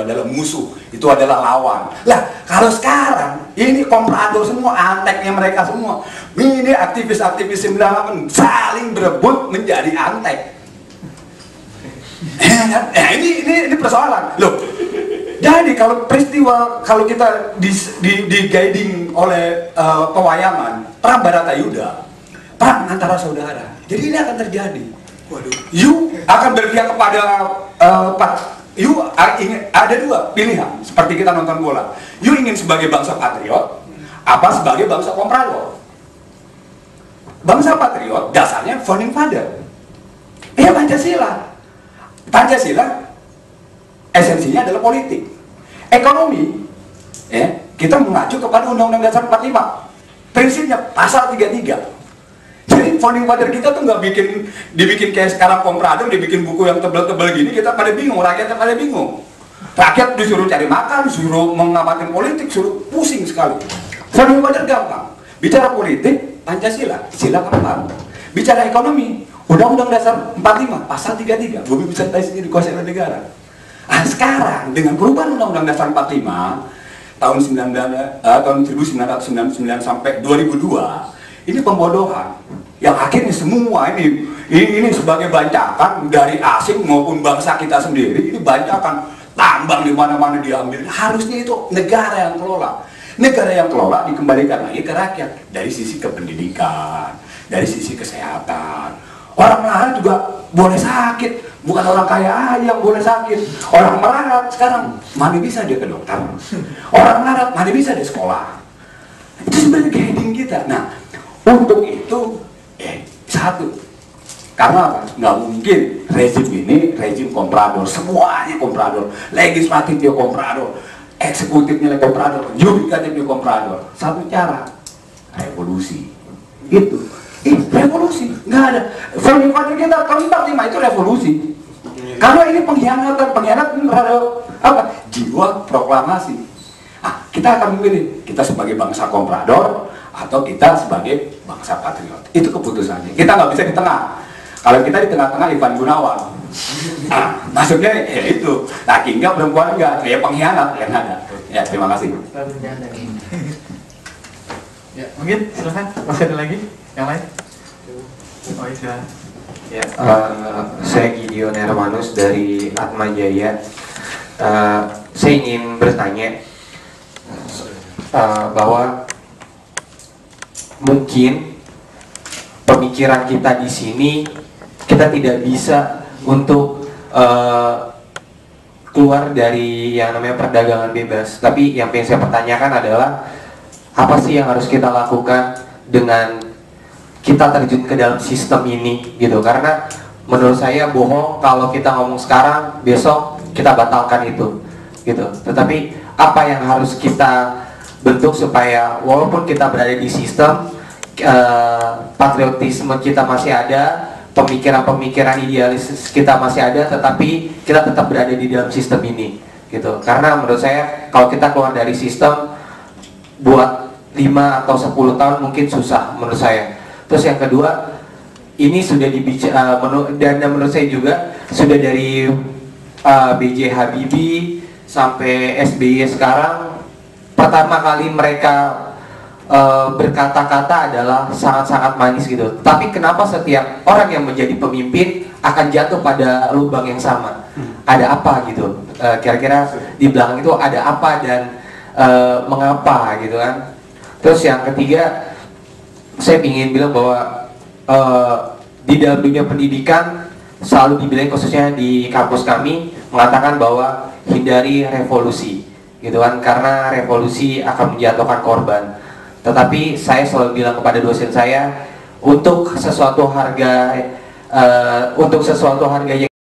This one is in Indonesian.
adalah musuh, itu adalah lawan. Lah, kalau sekarang ini komprador semua, anteknya mereka semua. Ini aktivis-aktivis 98 saling berebut menjadi antek. Ini persoalan. Loh, jadi kalau peristiwa, kalau kita di guiding oleh pewayangan perang Baratayuda, perang antara saudara, jadi ini akan terjadi. Waduh, you akan berpihak kepada you ingin, ada dua pilihan seperti kita nonton bola. You ingin sebagai bangsa patriot, apa sebagai bangsa komprador? Bangsa patriot dasarnya founding father, Pancasila. Pancasila esensinya adalah politik. Ekonomi, kita mengacu kepada Undang-Undang Dasar 45. Prinsipnya pasal 33. Jadi founding father kita tuh nggak dibikin kayak sekarang komprador, dibikin buku yang tebel-tebel gini, kita pada bingung, rakyatnya pada bingung. Rakyat disuruh cari makan, disuruh mengamati politik, suruh pusing sekali. Founding father gampang. Bicara politik, Pancasila, sila keempat. Bicara ekonomi, Undang-Undang Dasar 45, pasal 33, bumi bisa sendiri dikuasai oleh negara. Nah sekarang dengan perubahan Undang-Undang Dasar 45 tahun 1999 sampai 2002, ini pembodohan yang akhirnya semua ini sebagai bancakan dari asing maupun bangsa kita sendiri, ini bancakan tambang di mana-mana diambil. Harusnya itu negara yang kelola. Negara yang kelola dikembalikan lagi ke rakyat dari sisi kependidikan, dari sisi kesehatan. Orang melarat juga boleh sakit, bukan orang kaya aja yang boleh sakit. Orang melarat sekarang mana bisa dia ke dokter. Orang melarat mana bisa dia sekolah. Itu sebenarnya guiding kita. Nah, untuk itu, satu, karena apa? Nggak mungkin rezim ini rezim komprador, semuanya komprador, legislatifnya komprador, eksekutifnya komprador, yudikatifnya komprador. Satu cara, revolusi. Itu, revolusi, nggak ada. Founding father kita tahun 45 itu revolusi. Karena ini pengkhianatan terhadap apa? Jiwa proklamasi. Nah, kita akan memilih kita sebagai bangsa komprador atau kita sebagai bangsa patriot. Itu keputusannya. Kita nggak bisa di tengah. Kalau kita di tengah-tengah Ivan Gunawan, maksudnya ya itu. Nah, hingga perempuan nggak kayak pengkhianat yang ada. Ya, terima kasih. Ya, mungkin silakan. Masih ada lagi yang lain? Oh iya. Ya, saya Gideon Hermanus dari Atma Jaya. Saya ingin bertanya bahwa mungkin pemikiran kita di sini kita tidak bisa untuk keluar dari yang namanya perdagangan bebas. Tapi yang pengen saya pertanyakan adalah apa sih yang harus kita lakukan dengan kita terjun ke dalam sistem ini gitu. Karena menurut saya bohong kalau kita ngomong sekarang, besok kita batalkan itu gitu. Tetapi apa yang harus kita bentuk supaya walaupun kita berada di sistem, patriotisme kita masih ada, pemikiran-pemikiran idealis kita masih ada, tetapi kita tetap berada di dalam sistem ini gitu. Karena menurut saya kalau kita keluar dari sistem buat 5 atau 10 tahun mungkin susah menurut saya. Terus yang kedua, ini sudah dibicara dan menurut saya juga sudah dari B.J. Habibie sampai SBY sekarang, pertama kali mereka berkata-kata adalah sangat-sangat manis gitu. Tapi kenapa setiap orang yang menjadi pemimpin akan jatuh pada lubang yang sama? Ada apa gitu? Kira-kira di belakang itu ada apa dan mengapa gitu kan? Terus yang ketiga, saya ingin bilang bahwa di dalam dunia pendidikan selalu dibilang, khususnya di kampus kami, mengatakan bahwa hindari revolusi gitu kan, karena revolusi akan menjatuhkan korban. Tetapi saya selalu bilang kepada dosen saya, untuk sesuatu harga yang